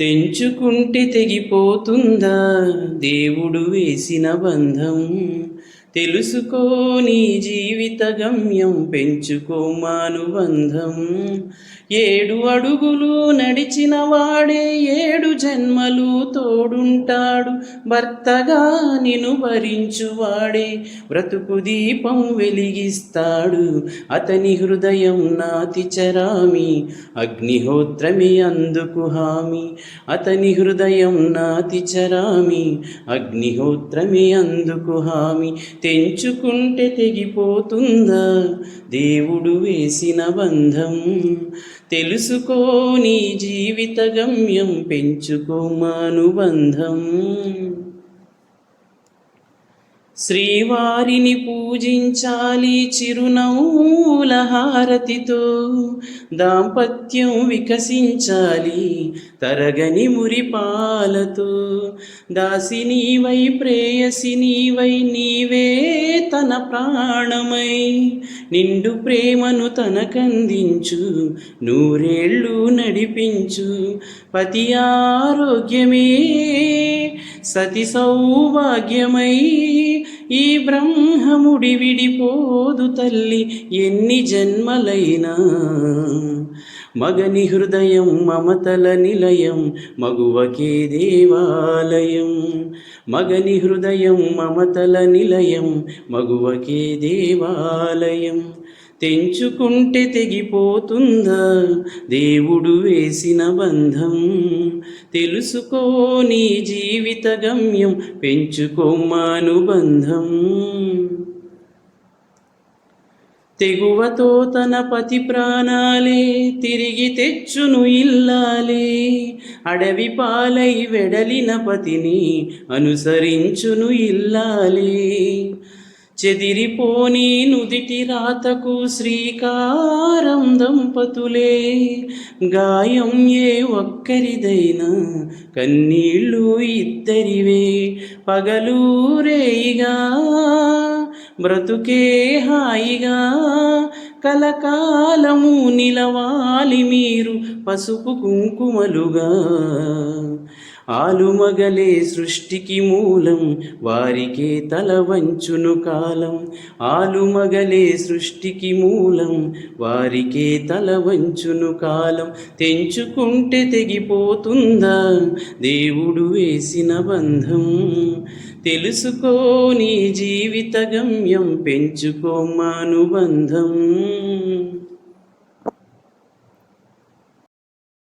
తెంచుకుంటే తెగిపోతుందా దేవుడు వేసిన బంధం? తెలుసుకో నీ జీవిత గమ్యం, పెంచుకో మానుబంధం. 7 అడుగులు నడిచిన వాడే 7 జన్మలు తోడుంటాడు. భర్తగా నిన్ను భరించువాడే బ్రతుకు దీపం వెలిగిస్తాడు. అతని హృదయం నాతి చరామి, అగ్నిహోత్రమే అందుకు హామీ. అతని హృదయం నాతి చరామి, అగ్నిహోత్రమే అందుకు హామీ. తెంచుకుంటే తెగిపోతుందా దేవుడు వేసిన బంధం? తెలుసుకో నీ జీవిత గమ్యం, పెంచుకో మానుబంధం. శ్రీవారిని పూజించాలి చిరునవ్వుల హారతితో, దాంపత్యం వికసించాలి తరగని మురిపాలతో. దాసినీవై ప్రేయసినీవై నీవే తన ప్రాణమై, నిండు ప్రేమను తనకందించు, నూరేళ్ళు నడిపించు. పతి ఆరోగ్యమే సతి సౌభాగ్యమై, ఈ బ్రహ్మముడి విడిపోదు తల్లి ఎన్ని జన్మలైనా. మగని హృదయం మమతల నిలయం, మగువకే దేవాలయం. మగని హృదయం మమతల నిలయం, మగువకే దేవాలయం. తెంచుకుంటే తెగిపోతుందా దేవుడు వేసిన బంధం? తెలుసుకో నీ జీవిత గమ్యం, పెంచుకో మానుబంధం. తెగువతో తన పతి ప్రాణాలే తిరిగి తెచ్చును ఇల్లాలే, అడవి పాలై వెడలిన పతిని అనుసరించును ఇల్లాలే. చెదిరిపోని నుదిటి రాతకు శ్రీకారం దంపతులే, గాయం ఏ ఒక్కరిదైనా కన్నీళ్ళు ఇద్దరివే. పగలూరేయిగా బ్రతుకే హాయిగా, కలకాలము నిలవాలి మీరు పసుపు కుంకుమలుగా. ఆలుమగలే సృష్టికి మూలం, వారికే తల వంచును కాలం. ఆలుమగలే సృష్టికి మూలం, వారికే తల వంచును కాలం. తెంచుకుంటే తెగిపోతుందా దేవుడు వేసిన బంధం? తెలుసుకో నీ జీవిత గమ్యం, పెంచుకో మానుబంధం.